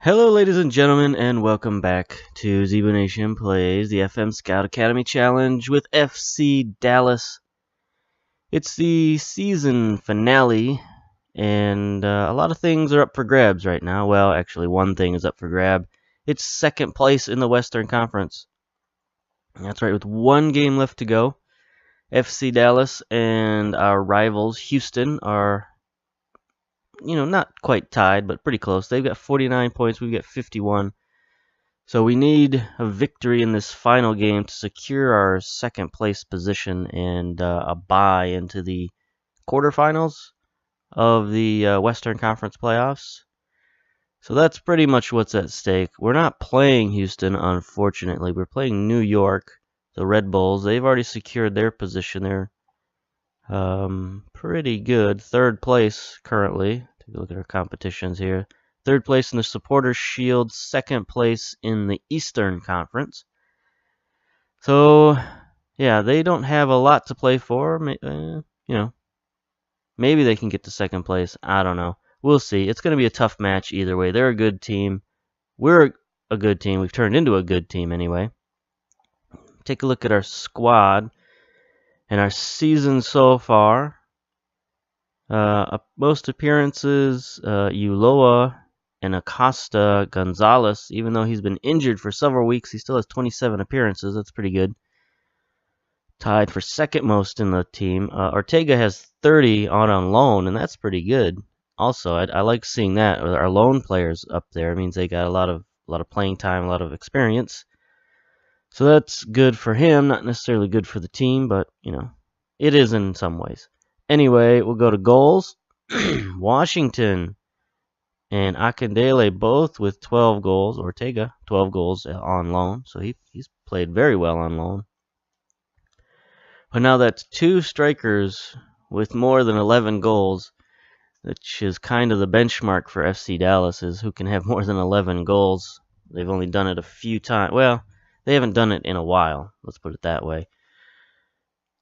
Hello, ladies and gentlemen, and welcome back to Zebu Nation Plays the FM Scout Academy Challenge with FC Dallas. It's the season finale, and a lot of things are up for grabs right now. Well, actually, one thing is up for grab. It's second place in the Western Conference. That's right, with one game left to go. FC Dallas and our rivals, Houston, are not quite tied, but pretty close. They've got 49 points, we've got 51. So we need a victory in this final game to secure our second place position and a bye into the quarterfinals of the Western Conference playoffs. So that's pretty much what's at stake. We're not playing Houston, unfortunately. We're playing New York, the Red Bulls. They've already secured their position. They're pretty good. Third place currently. Take a look at our competitions here. Third place in the Supporters' Shield. Second place in the Eastern Conference. So, yeah, they don't have a lot to play for. Maybe they can get to second place. I don't know. We'll see. It's going to be a tough match either way. They're a good team. We're a good team. We've turned into a good team anyway. Take a look at our squad and our season so far. Most appearances, Ulloa and Acosta Gonzalez, even though he's been injured for several weeks, he still has 27 appearances. That's pretty good. Tied for second most in the team. Ortega has 30 on loan, and that's pretty good. Also, I like seeing that. Our loan players up there. It means they got a lot of playing time, a lot of experience. So that's good for him. Not necessarily good for the team, but it is in some ways. Anyway, we'll go to goals. Washington and Akindele both with 12 goals. Ortega, 12 goals on loan. So he's played very well on loan. But now that's two strikers with more than 11 goals, which is kind of the benchmark for FC Dallas, is who can have more than 11 goals. They've only done it a few times. Well, they haven't done it in a while. Let's put it that way.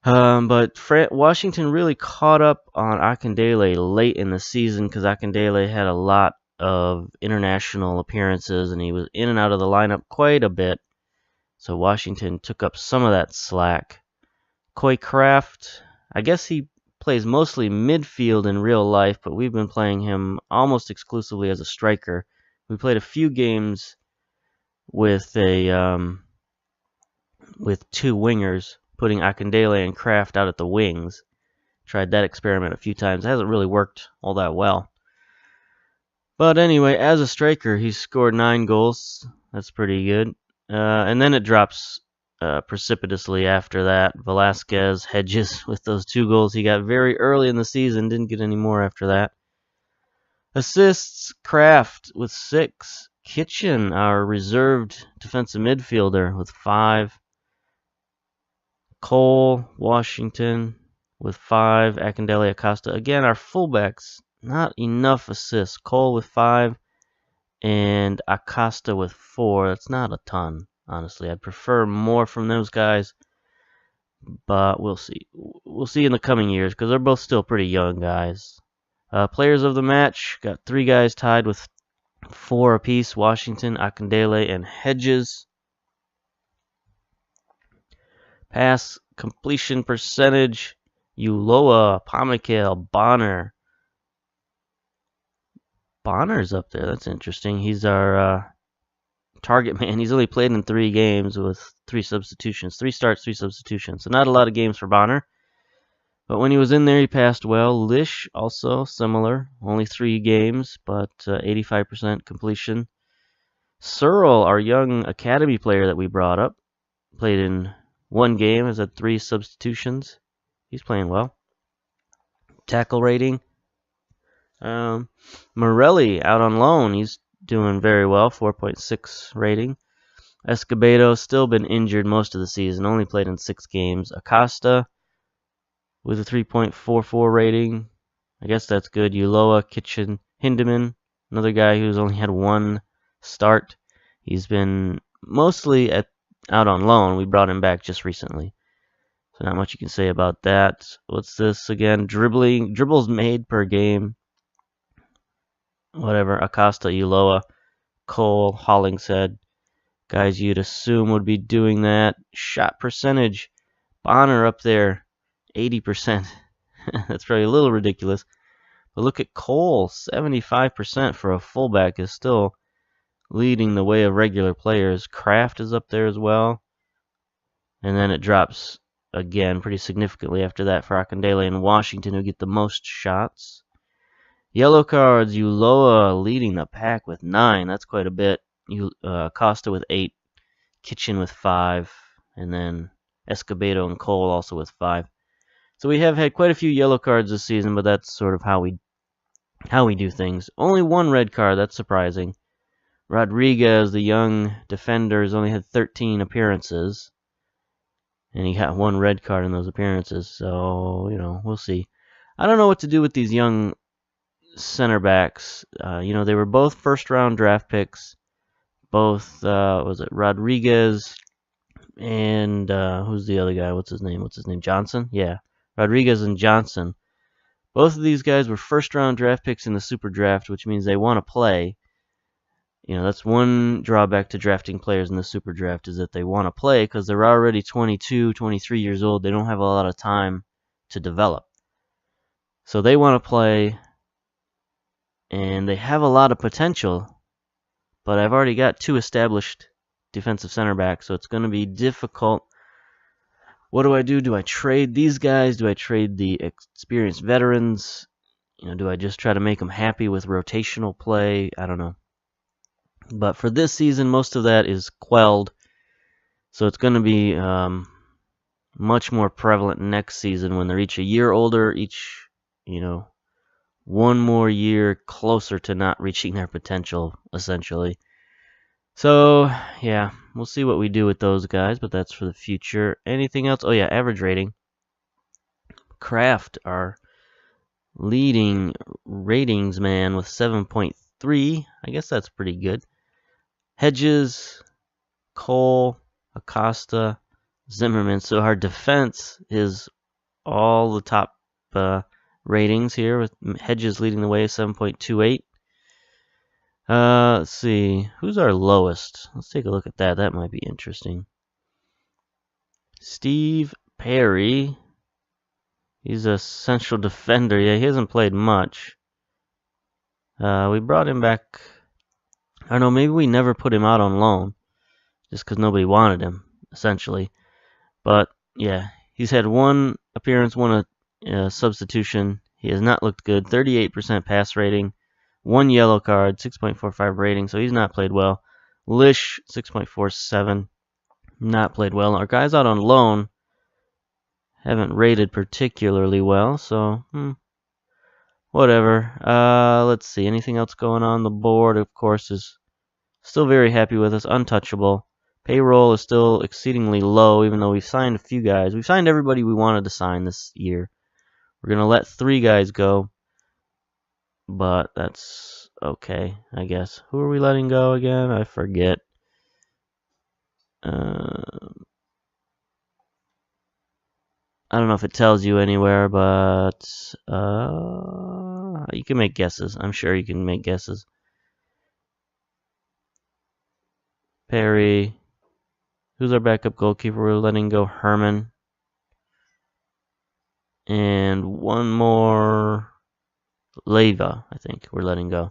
But Washington really caught up on Akindele late in the season because Akindele had a lot of international appearances and he was in and out of the lineup quite a bit. So Washington took up some of that slack. Coy Kraft, I guess he plays mostly midfield in real life, but we've been playing him almost exclusively as a striker. We played a few games with with two wingers, putting Akindele and Kraft out at the wings. Tried that experiment a few times. It hasn't really worked all that well. But anyway, as a striker, he's scored 9 goals. That's pretty good. And then it drops precipitously after that. Velasquez, Hedges with those 2 goals he got very early in the season. Didn't get any more after that. Assists, Kraft with 6. Kitchen, our reserved defensive midfielder, with 5. Cole, Washington with 5. Akindele, Acosta. Again, our fullbacks, not enough assists. Cole with 5 and Acosta with 4. That's not a ton, honestly. I'd prefer more from those guys, but we'll see. We'll see in the coming years because they're both still pretty young guys. Players of the match, got 3 guys tied with 4 apiece. Washington, Akindele, and Hedges. Pass completion percentage, Ulloa, Pamikel, Bonner. Bonner's up there. That's interesting. He's our target man. He's only played in 3 games with 3 substitutions. 3 starts, 3 substitutions. So not a lot of games for Bonner. But when he was in there, he passed well. Lish, also similar. Only 3 games, but 85% completion. Searle, our young academy player that we brought up, played in 1 game, has had 3 substitutions. He's playing well. Tackle rating. Morelli out on loan. He's doing very well. 4.6 rating. Escobedo still been injured most of the season. Only played in 6 games. Acosta with a 3.44 rating. I guess that's good. Ulloa, Kitchen, Hindeman. Another guy who's only had 1 start. He's been mostly out on loan. We brought him back just recently. So not much you can say about that. What's this again? Dribbles made per game. Whatever. Acosta, Ulloa. Cole, Hollingshead, guys you'd assume would be doing that. Shot percentage, Bonner up there, 80%. That's probably a little ridiculous. But look at Cole, 75% for a fullback is still leading the way of regular players. Kraft is up there as well. And then it drops again pretty significantly after that for Akindele and Washington, who get the most shots. Yellow cards, Ulloa leading the pack with 9. That's quite a bit. Costa with 8. Kitchen with 5. And then Escobedo and Cole also with 5. So we have had quite a few yellow cards this season, but that's sort of how we do things. Only 1 red card, that's surprising. Rodriguez, the young defender, has only had 13 appearances. And he got 1 red card in those appearances. So, we'll see. I don't know what to do with these young center backs. They were both first-round draft picks. Both, was it Rodriguez and, who's the other guy? What's his name? Johnson? Yeah. Rodriguez and Johnson. Both of these guys were first-round draft picks in the Super Draft, which means they want to play. That's one drawback to drafting players in the Super Draft is that they want to play because they're already 22, 23 years old. They don't have a lot of time to develop. So they want to play, and they have a lot of potential, but I've already got 2 established defensive center backs, so it's going to be difficult. What do I do? Do I trade these guys? Do I trade the experienced veterans? Do I just try to make them happy with rotational play? I don't know. But for this season, most of that is quelled. So it's going to be much more prevalent next season when they're each a year older, each, 1 more year closer to not reaching their potential, essentially. So, yeah, we'll see what we do with those guys, but that's for the future. Anything else? Oh, yeah, average rating. Kraft, our leading ratings man with 7.3. I guess that's pretty good. Hedges, Cole, Acosta, Zimmerman. So our defense is all the top ratings here, with Hedges leading the way, 7.28. Let's see. Who's our lowest? Let's take a look at that. That might be interesting. Steve Perry. He's a central defender. Yeah, he hasn't played much. We brought him back. I don't know, maybe we never put him out on loan. Just because nobody wanted him, essentially. But, yeah, he's had 1 appearance, 1 substitution. He has not looked good. 38% pass rating. 1 yellow card, 6.45 rating, so he's not played well. Lish, 6.47, not played well. Our guys out on loan haven't rated particularly well, so whatever. Let's see, anything else going on? The board, of course, is still very happy with us, untouchable. Payroll is still exceedingly low, even though we've signed a few guys. We've signed everybody we wanted to sign this year. We're going to let 3 guys go. But that's okay, I guess. Who are we letting go again? I forget. I don't know if it tells you anywhere, but you can make guesses. I'm sure you can make guesses. Perry. Who's our backup goalkeeper? We're letting go Herman. And 1 more. Leyva, I think we're letting go.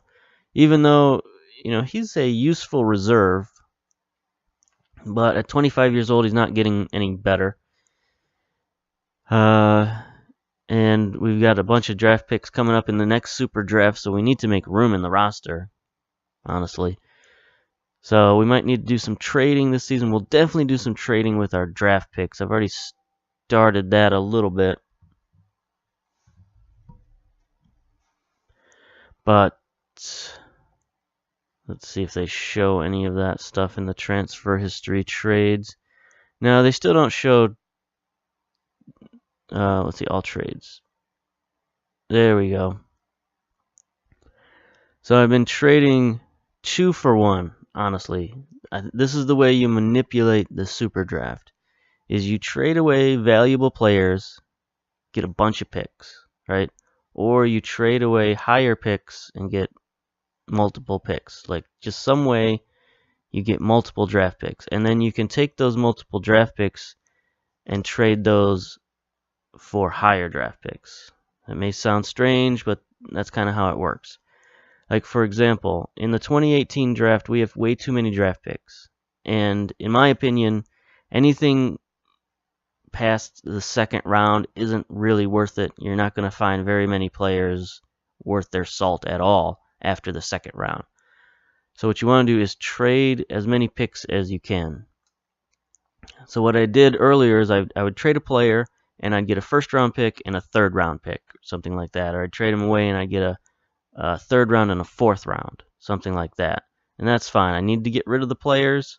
Even though, he's a useful reserve, but at 25 years old, he's not getting any better. And we've got a bunch of draft picks coming up in the next Super Draft, so we need to make room in the roster, honestly. So we might need to do some trading this season. We'll definitely do some trading with our draft picks. I've already started that a little bit. But let's see if they show any of that stuff in the transfer history trades. No, they still don't show. Let's see, all trades. There we go. So I've been trading 2 for 1, honestly. This is the way you manipulate the Super Draft. Is you trade away valuable players, get a bunch of picks, right? Or you trade away higher picks and get multiple picks. Like, just some way you get multiple draft picks. And then you can take those multiple draft picks and trade those for higher draft picks. That may sound strange, but that's kind of how it works. Like, for example, in the 2018 draft, we have way too many draft picks. And in my opinion, anything past the second round isn't really worth it. You're not going to find very many players worth their salt at all after the second round. So what you want to do is trade as many picks as you can. So what I did earlier is I would trade a player and I'd get a first round pick and a third round pick, something like that. Or I'd trade them away and I'd get a third round and a fourth round, something like that. And that's fine. I need to get rid of the players,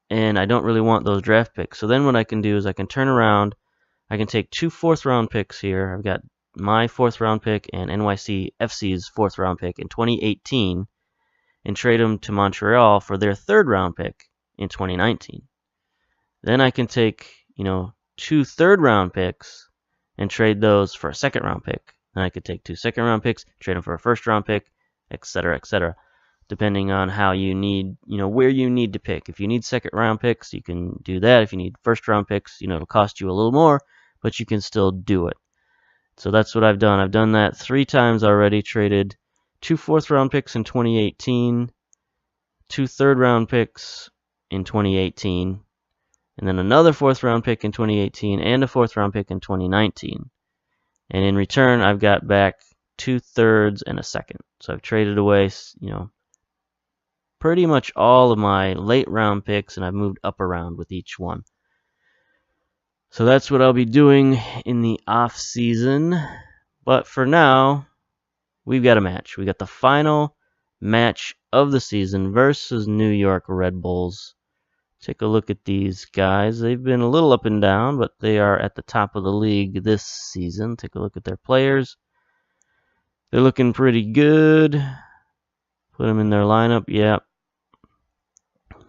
and I don't really want those draft picks. So then what I can do is I can turn around. I can take 2 fourth-round picks here. I've got my fourth-round pick and NYC FC's fourth-round pick in 2018 and trade them to Montreal for their third-round pick in 2019. Then I can take, 2 third-round picks and trade those for a second-round pick. Then I could take 2 second-round picks, trade them for a first-round pick, etc., etc., depending on how you need, where you need to pick. If you need second-round picks, you can do that. If you need first-round picks, it'll cost you a little more, but you can still do it. So that's what I've done. I've done that 3 times already, traded 2 fourth-round picks in 2018, 2 third-round picks in 2018, and then another fourth-round pick in 2018, and a fourth-round pick in 2019. And in return, I've got back 2 thirds and a second. So I've traded away, pretty much all of my late round picks, and I've moved up around with each one. So that's what I'll be doing in the off season. But for now, we've got a match. We got the final match of the season versus New York Red Bulls. Take a look at these guys. They've been a little up and down, but they are at the top of the league this season. Take a look at their players. They're looking pretty good. Put them in their lineup. Yep.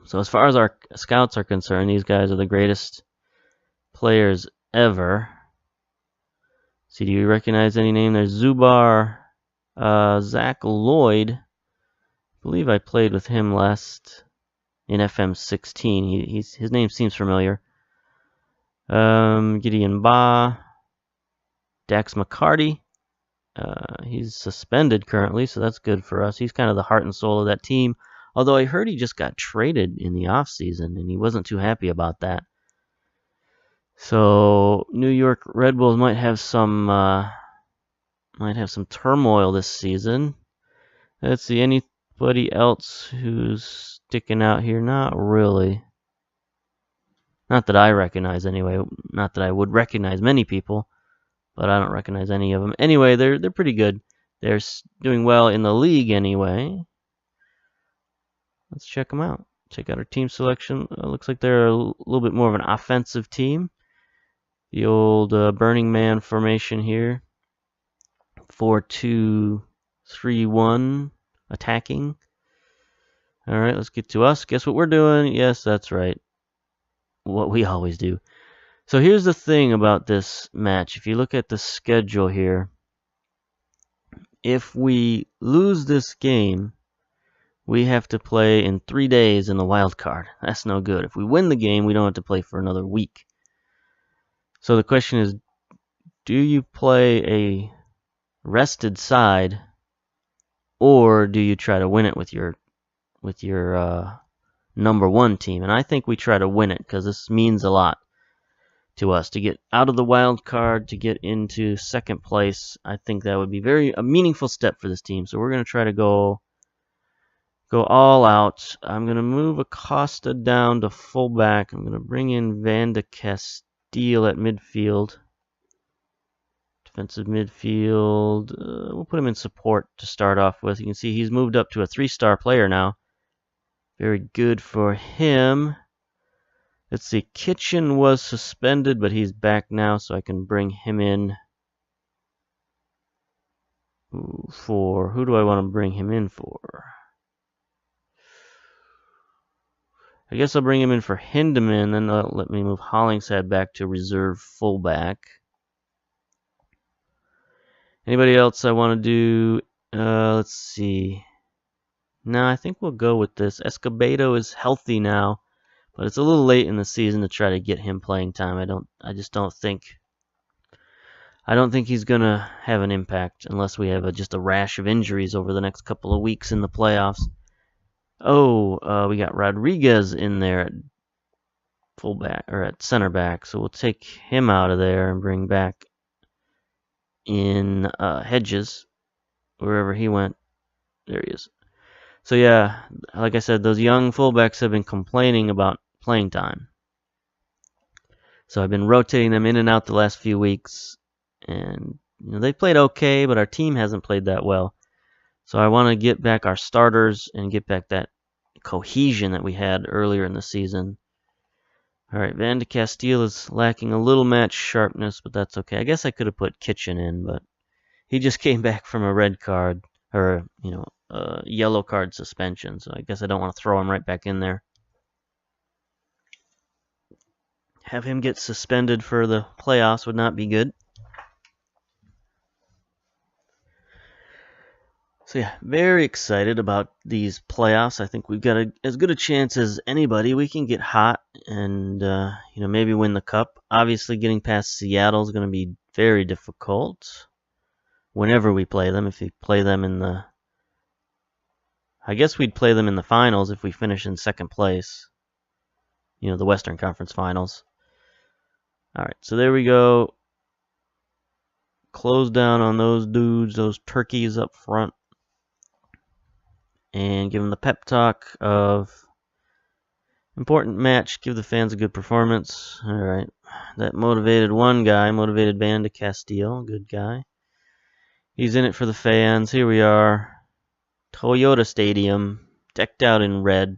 So as far as our scouts are concerned, these guys are the greatest players ever. See, do you recognize any name? There's Zubar, Zach Lloyd. I believe I played with him last in FM17. His name seems familiar. Gideon Ba, Dax McCarty. He's suspended currently, so that's good for us. He's kind of the heart and soul of that team. Although I heard he just got traded in the offseason, and he wasn't too happy about that. So New York Red Bulls might have some turmoil this season. Let's see, anybody else who's sticking out here? Not really. Not that I recognize anyway. Not that I would recognize many people, but I don't recognize any of them. Anyway, they're pretty good. They're doing well in the league anyway. Let's check them out. Check out our team selection. Looks like they're a little bit more of an offensive team. The old Burning Man formation here. 4-2-3-1 attacking. All right, let's get to us. Guess what we're doing? Yes, that's right. What we always do. So here's the thing about this match. If you look at the schedule here, if we lose this game, we have to play in 3 days in the wild card. That's no good. If we win the game, we don't have to play for another week. So the question is, do you play a rested side, or do you try to win it with your number 1 team? And I think we try to win it, because this means a lot to us. To get out of the wild card, to get into second place, I think that would be a meaningful step for this team. So we're going to try to go all out. I'm going to move Acosta down to fullback. I'm going to bring in Van de Castile at midfield. Defensive midfield. We'll put him in support to start off with. You can see he's moved up to a 3-star player now. Very good for him. Let's see. Kitchen was suspended, but he's back now, so I can bring him in for... Who do I want to bring him in for? I guess I'll bring him in for Hindeman, then let me move Hollingshead back to reserve fullback. Anybody else I want to do? Let's see. No, I think we'll go with this. Escobedo is healthy now, but it's a little late in the season to try to get him playing time. I don't think he's gonna have an impact unless we have just a rash of injuries over the next couple of weeks in the playoffs. Oh, we got Rodriguez in there at fullback or at center back, so we'll take him out of there and bring back in Hedges, wherever he went. There he is. So yeah, like I said, those young fullbacks have been complaining about playing time. So I've been rotating them in and out the last few weeks, and they've played okay, but our team hasn't played that well. So I want to get back our starters and get back that cohesion that we had earlier in the season. All right, Van de Castile is lacking a little match sharpness, but that's okay. I guess I could have put Kitchen in, but he just came back from a red card, or, a yellow card suspension, so I guess I don't want to throw him right back in there. Have him get suspended for the playoffs would not be good. So yeah, very excited about these playoffs. I think we've got as good a chance as anybody. We can get hot and maybe win the cup. Obviously, getting past Seattle is going to be very difficult whenever we play them. If we play them I guess we'd play them in the finals if we finish in second place. The Western Conference Finals. All right, so there we go. Close down on those dudes, those turkeys up front. And give them the pep talk of important match, give the fans a good performance. All right, that motivated one guy, motivated Van de Castile, good guy. He's in it for the fans. Here we are, Toyota Stadium, decked out in red.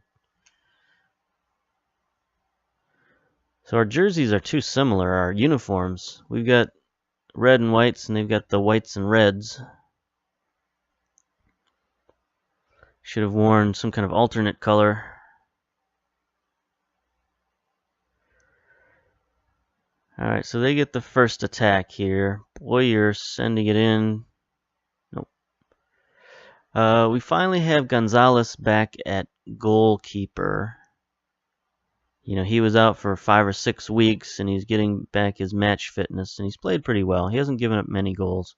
So our jerseys are too similar, our uniforms. We've got red and whites, and they've got the whites and reds. Should have worn some kind of alternate color. Alright, so they get the first attack here. Boyer sending it in. Nope. We finally have Gonzalez back at goalkeeper. He was out for 5 or 6 weeks, and he's getting back his match fitness, and he's played pretty well. He hasn't given up many goals.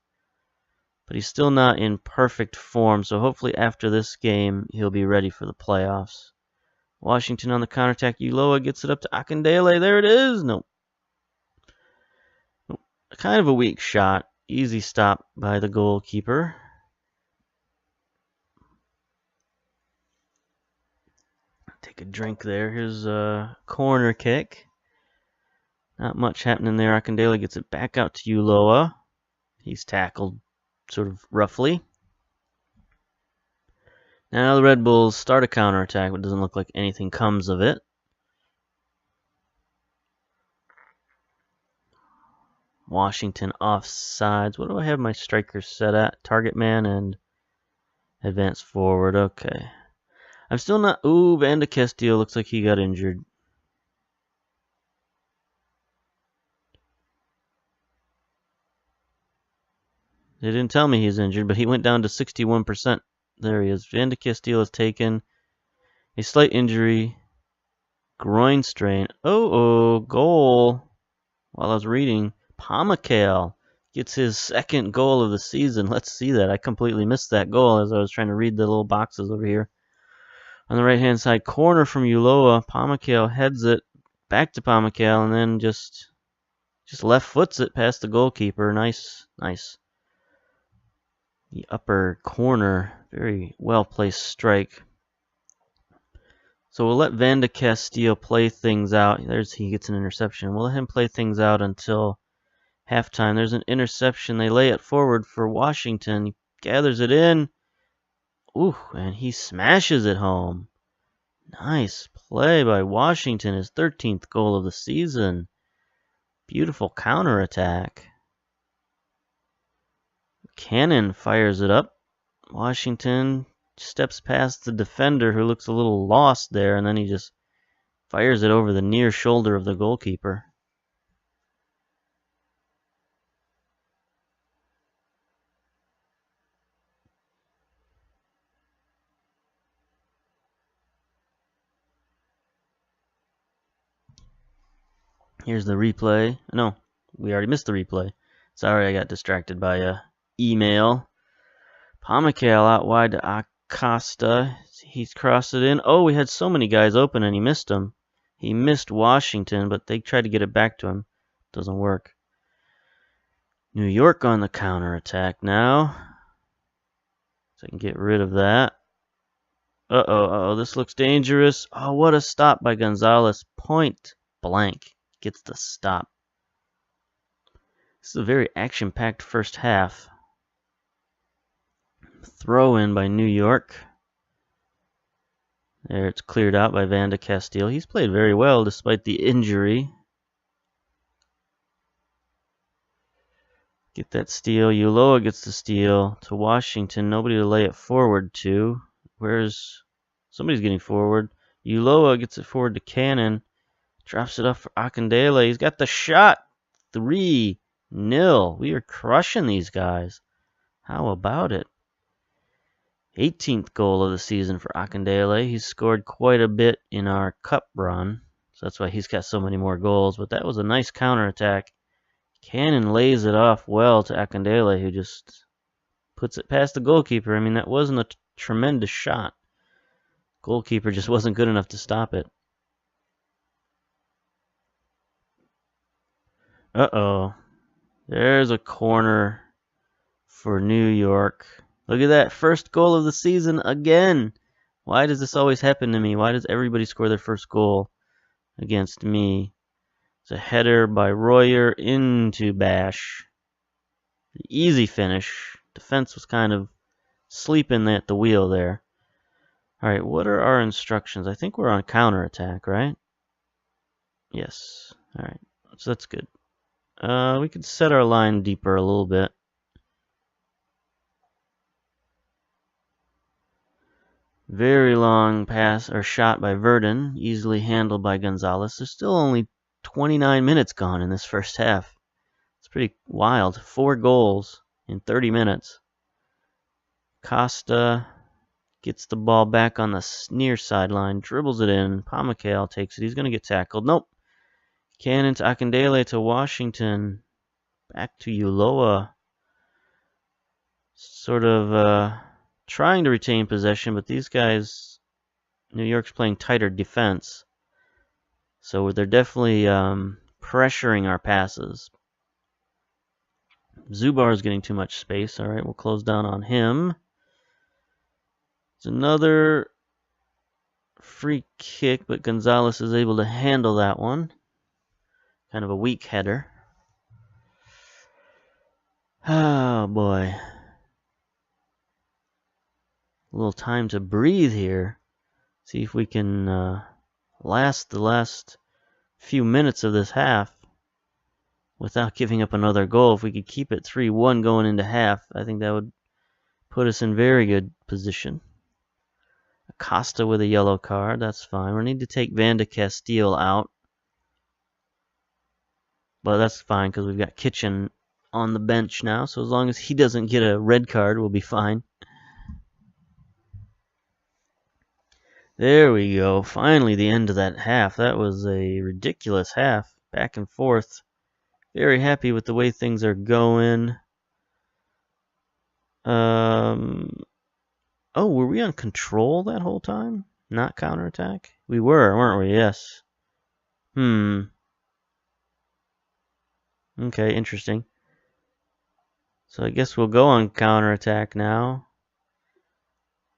But he's still not in perfect form, so hopefully after this game, he'll be ready for the playoffs. Washington on the counterattack. Ulloa gets it up to Akindele. There it is. Nope. Kind of a weak shot. Easy stop by the goalkeeper. Take a drink there. Here's a corner kick. Not much happening there. Akindele gets it back out to Ulloa. He's tackled sort of roughly. Now the Red Bulls start a counterattack, but it doesn't look like anything comes of it. Washington offsides. What do I have my strikers set at? Target man and advance forward. Okay. I'm still not... Ooh, Van de Castile looks like he got injured. They didn't tell me he's injured, but he went down to 61%. There he is. Van de Castile has taken a slight injury. Groin strain. Goal. While I was reading, Pamacale gets his second goal of the season. Let's see that. I completely missed that goal as I was trying to read the little boxes over here. On the right-hand side corner from Ulloa, Pamacale heads it back to Pamacale and then just left foots it past the goalkeeper. Nice. The upper corner, very well-placed strike. So we'll let Van de Castile play things out. He gets an interception. We'll let him play things out until halftime. There's an interception. They lay it forward for Washington. He gathers it in. Ooh, and he smashes it home. Nice play by Washington. His 13th goal of the season. Beautiful counterattack. Cannon fires it up. Washington steps past the defender who looks a little lost there, and then he just fires it over the near shoulder of the goalkeeper. Here's the replay. No, we already missed the replay. Sorry, I got distracted by a email. Pamacale out wide to Acosta. He's crossed it in. Oh, we had so many guys open and he missed them. He missed Washington, but they tried to get it back to him. Doesn't work. New York on the counterattack now. So I can get rid of that. Uh-oh, this looks dangerous. Oh, what a stop by Gonzalez. Point blank. Gets the stop. This is a very action-packed first half. Throw in by New York. There, it's cleared out by Van de Castile. He's played very well despite the injury. Get that steal. Ulloa gets the steal to Washington. Nobody to lay it forward to. Somebody's getting forward. Ulloa gets it forward to Cannon. Drops it up for Akindele. He's got the shot. 3-0. We are crushing these guys. How about it? 18th goal of the season for Akindele. He's scored quite a bit in our cup run. So that's why he's got so many more goals. But that was a nice counterattack. Cannon lays it off well to Akindele, who just puts it past the goalkeeper. I mean, that wasn't a tremendous shot. Goalkeeper just wasn't good enough to stop it. Uh-oh. There's a corner for New York. Look at that. First goal of the season again. Why does this always happen to me? Why does everybody score their first goal against me? It's a header by Royer into Bash. Easy finish. Defense was kind of sleeping at the wheel there. Alright, what are our instructions? I think we're on counterattack, right? Yes. Alright, so that's good. We could set our line deeper a little bit. Very long pass or shot by Verdon, easily handled by Gonzalez. There's still only 29 minutes gone in this first half. It's pretty wild. 4 goals in 30 minutes. Costa gets the ball back on the near sideline, dribbles it in. Pamacale takes it. He's going to get tackled. Nope. Cannon to Akindele to Washington. Back to Ulloa. Sort of trying to retain possession, but these guys, New York's playing tighter defense. So they're definitely pressuring our passes. Zubar's getting too much space. All right, we'll close down on him. It's another free kick, but Gonzalez is able to handle that one. Kind of a weak header. Oh, boy. A little time to breathe here. See if we can last the last few minutes of this half without giving up another goal. If we could keep it 3-1 going into half, I think that would put us in very good position. Acosta with a yellow card, that's fine. We need to take Van de Castile out. But that's fine because we've got Kitchen on the bench now. So as long as he doesn't get a red card, we'll be fine. There we go. Finally, the end of that half. That was a ridiculous half. Back and forth. Very happy with the way things are going. Oh, were we on control that whole time? Not counterattack? We were, weren't we? Yes. Okay, interesting. So I guess we'll go on counterattack now.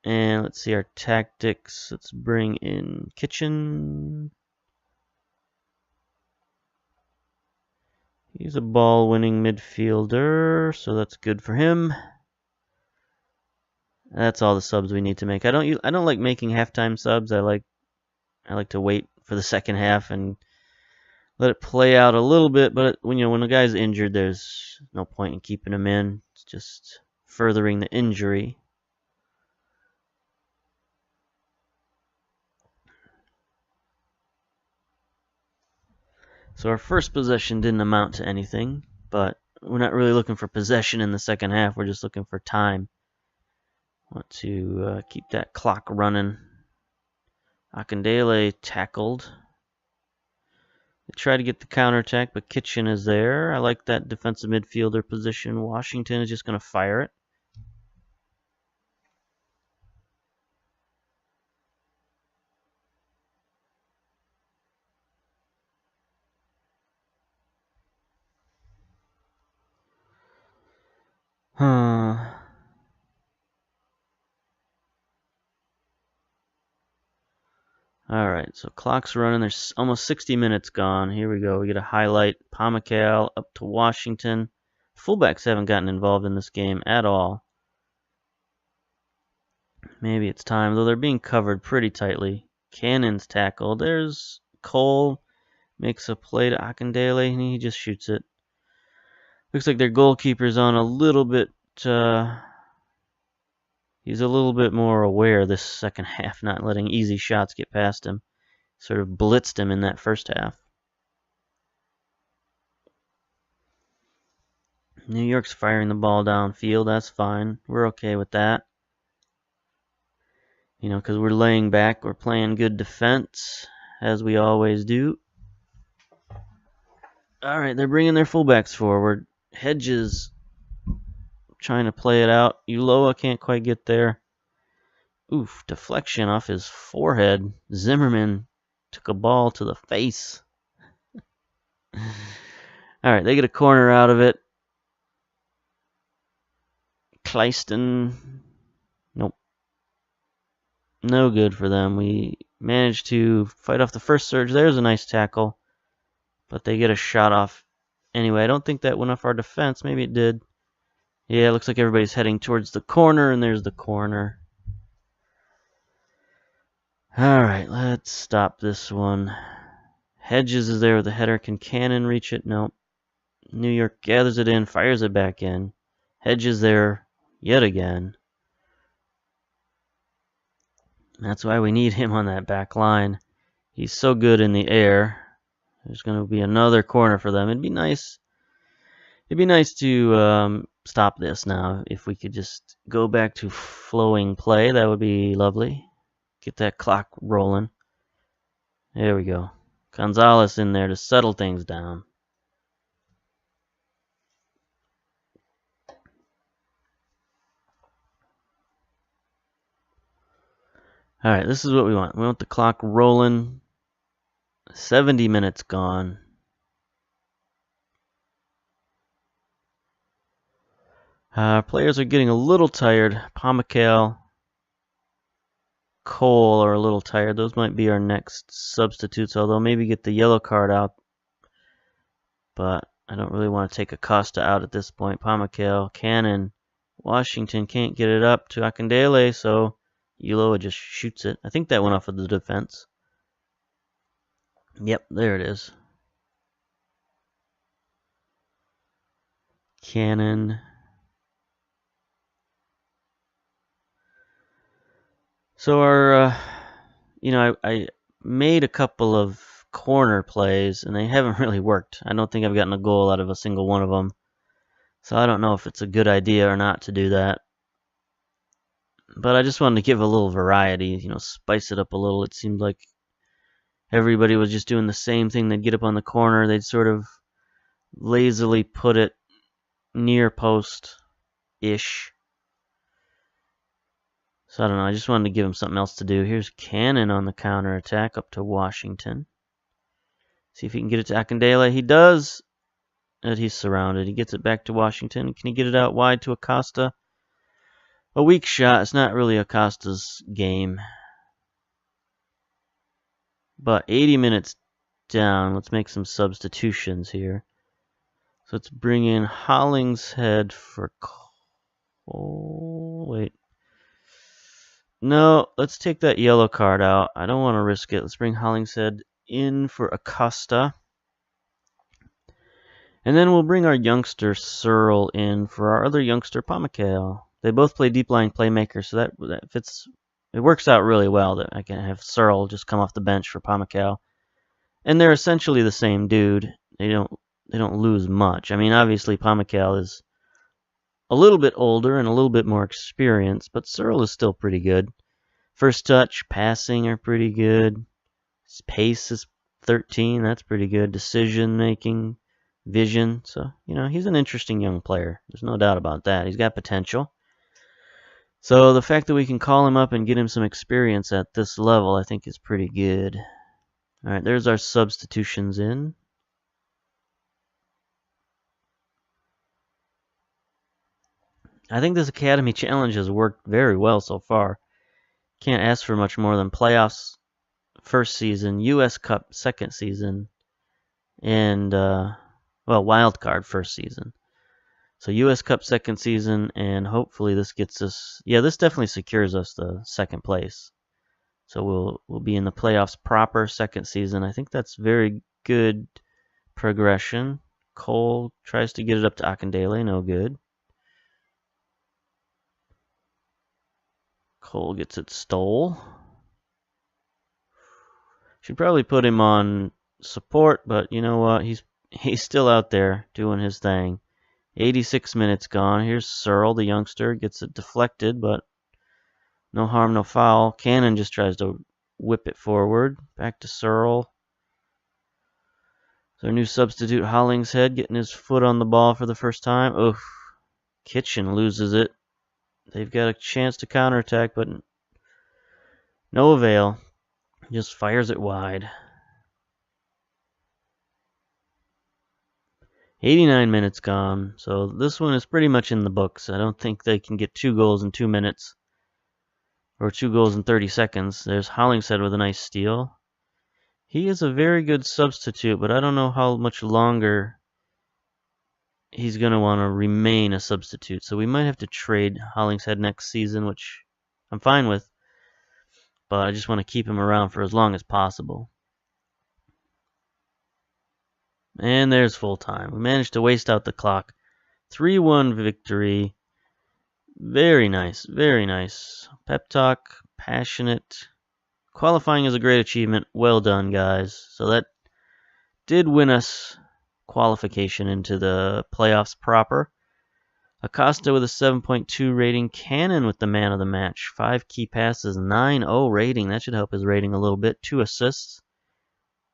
And let's see our tactics. Let's bring in Kitchen. He's a ball-winning midfielder, so that's good for him. That's all the subs we need to make. I don't like making halftime subs. I like to wait for the second half and let it play out a little bit. But when a guy's injured, there's no point in keeping him in. It's just furthering the injury. So our first possession didn't amount to anything, but we're not really looking for possession in the second half. We're just looking for time. Want to keep that clock running. Akindele tackled. They try to get the counterattack, but Kitchen is there. I like that defensive midfielder position. Washington is just going to fire it. Alright, so clock's running. There's almost 60 minutes gone. Here we go. We get a highlight. Pamukale up to Washington. Fullbacks haven't gotten involved in this game at all. Maybe it's time, though they're being covered pretty tightly. Cannon's tackled. There's Cole. Makes a play to Akindele, and he just shoots it. Looks like their goalkeeper's on a little bit... he's a little bit more aware this second half, not letting easy shots get past him. Sort of blitzed him in that first half. New York's firing the ball downfield. That's fine. We're okay with that. You know, because we're laying back. We're playing good defense, as we always do. Alright, they're bringing their fullbacks forward. Hedges trying to play it out. Ulloa can't quite get there. Oof, deflection off his forehead. Zimmerman took a ball to the face. Alright, they get a corner out of it. Clyston. Nope. No good for them. We managed to fight off the first surge. There's a nice tackle. But they get a shot off. Anyway, I don't think that went off our defense. Maybe it did. Yeah, it looks like everybody's heading towards the corner, and there's the corner. Alright, let's stop this one. Hedges is there with the header. Can Cannon reach it? Nope. New York gathers it in, fires it back in. Hedges there yet again. That's why we need him on that back line. He's so good in the air. There's going to be another corner for them. It'd be nice to stop this now. If we could just go back to flowing play, that would be lovely. Get that clock rolling. There we go. Gonzalez in there to settle things down. Alright, this is what we want. We want the clock rolling. 70 minutes gone. Our players are getting a little tired. Pamukale, Cole are a little tired. Those might be our next substitutes, although maybe get the yellow card out. But I don't really want to take Acosta out at this point. Pamukale, Cannon, Washington can't get it up to Akindele, so Ulloa just shoots it. I think that went off of the defense. Yep, there it is. Cannon. So our, I made a couple of corner plays, and they haven't really worked. I don't think I've gotten a goal out of a single one of them. So I don't know if it's a good idea or not to do that. But I just wanted to give a little variety, spice it up a little. It seemed like everybody was just doing the same thing. They'd get up on the corner. They'd sort of lazily put it near post-ish. So I don't know. I just wanted to give him something else to do. Here's Cannon on the counterattack up to Washington. See if he can get it to Akindele. He does. And he's surrounded. He gets it back to Washington. Can he get it out wide to Acosta? A weak shot. It's not really Acosta's game. But 80 minutes down. Let's make some substitutions here. So let's bring in Hollingshead for Cole. Wait. No, let's take that yellow card out. I don't want to risk it. Let's bring Hollingshead in for Acosta. And then we'll bring our youngster Searle in for our other youngster Pamukale. They both play deep line playmaker, so that fits. It works out really well that I can have Searle just come off the bench for Pamukale. And they're essentially the same dude. They don't lose much. I mean, obviously Pamukale is a little bit older and a little bit more experienced, but Searle is still pretty good. First touch, passing are pretty good. His pace is 13, that's pretty good. Decision making, vision. So, he's an interesting young player. There's no doubt about that. He's got potential. So the fact that we can call him up and get him some experience at this level, I think is pretty good. All right, there's our substitutions in. I think this Academy Challenge has worked very well so far. Can't ask for much more than playoffs first season, U.S. Cup second season, and, wild card first season. So U.S. Cup second season, and hopefully this gets us... Yeah, this definitely secures us the second place. So we'll be in the playoffs proper second season. I think that's very good progression. Cole tries to get it up to Akindele, no good. Cole gets it stole. Should probably put him on support, but you know what? He's still out there doing his thing. 86 minutes gone. Here's Searle, the youngster, gets it deflected, but no harm, no foul. Cannon just tries to whip it forward. Back to Searle. So our new substitute, Hollingshead, getting his foot on the ball for the first time. Oof. Kitchen loses it. They've got a chance to counterattack, but no avail. Just fires it wide. 89 minutes gone, so this one is pretty much in the books. I don't think they can get 2 goals in 2 minutes. Or 2 goals in 30 seconds. There's Hollingshead with a nice steal. He is a very good substitute, but I don't know how much longer he's going to want to remain a substitute. So we might have to trade Hollingshead next season, which I'm fine with. But I just want to keep him around for as long as possible. And there's full time. We managed to waste out the clock. 3-1 victory. Very nice, very nice. Pep talk, passionate. Qualifying is a great achievement. Well done, guys. So that did win us qualification into the playoffs proper. Acosta with a 7.2 rating. Cannon with the man of the match. 5 key passes, 9.0 rating. That should help his rating a little bit. 2 assists.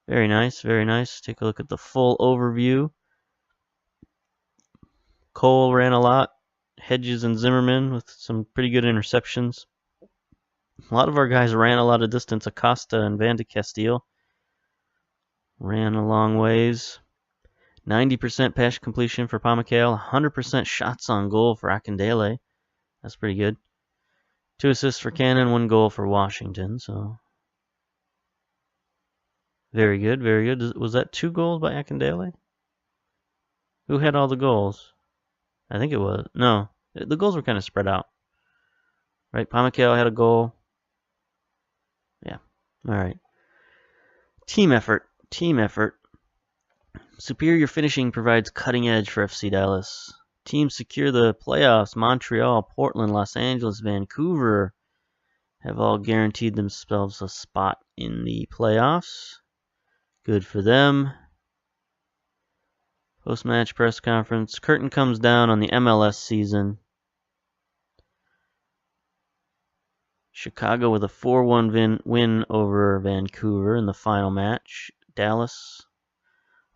Very nice, very nice. Take a look at the full overview. Cole ran a lot. Hedges and Zimmerman with some pretty good interceptions. A lot of our guys ran a lot of distance. Acosta and Van de Castile ran a long ways. 90% pass completion for Pamacale. 100% shots on goal for Akindele. That's pretty good. 2 assists for Cannon, 1 goal for Washington. So very good, very good. Was that 2 goals by Akindele? Who had all the goals? I think it was. No, the goals were kind of spread out. Right, Pamacale had a goal. Yeah, all right. Team effort, team effort. Superior finishing provides cutting edge for FC Dallas. Teams secure the playoffs. Montreal, Portland, Los Angeles, Vancouver have all guaranteed themselves a spot in the playoffs. Good for them. Post-match press conference. Curtain comes down on the MLS season. Chicago with a 4-1 win over Vancouver in the final match. Dallas,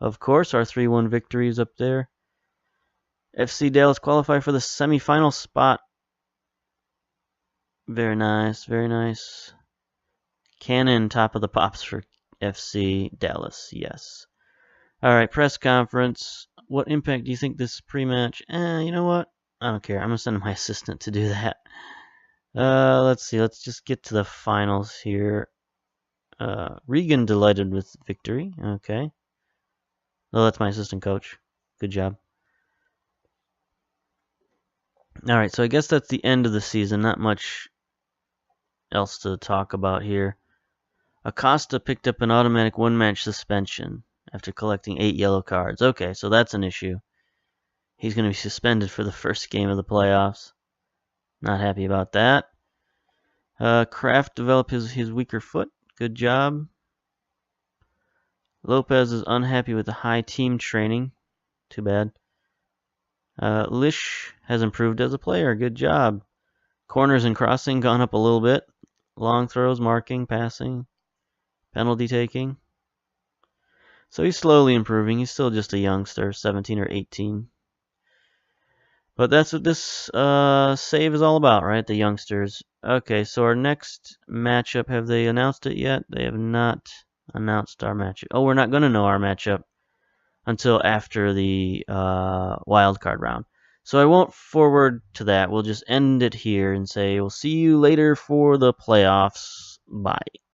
of course, our 3-1 victories up there. FC Dallas qualify for the semifinal spot. Very nice, very nice. Cannon, top of the pops for FC Dallas, yes. All right, press conference. What impact do you think this pre-match? You know what? I don't care. I'm going to send my assistant to do that. Let's see. Let's just get to the finals here. Regan delighted with victory. Okay. Oh, that's my assistant coach. Good job. All right, so I guess that's the end of the season. Not much else to talk about here. Acosta picked up an automatic 1-match suspension after collecting 8 yellow cards. Okay, so that's an issue. He's going to be suspended for the first game of the playoffs. Not happy about that. Kraft developed his weaker foot. Good job. Lopez is unhappy with the high team training. Too bad. Lish has improved as a player. Good job. Corners and crossing gone up a little bit. Long throws, marking, passing, penalty taking. So he's slowly improving. He's still just a youngster, 17 or 18. But that's what this save is all about, right? The youngsters. Okay, so our next matchup, have they announced it yet? They have not announced our matchup. Oh, we're not going to know our matchup until after the wild card round. So I won't forward to that. We'll just end it here and say we'll see you later for the playoffs. Bye.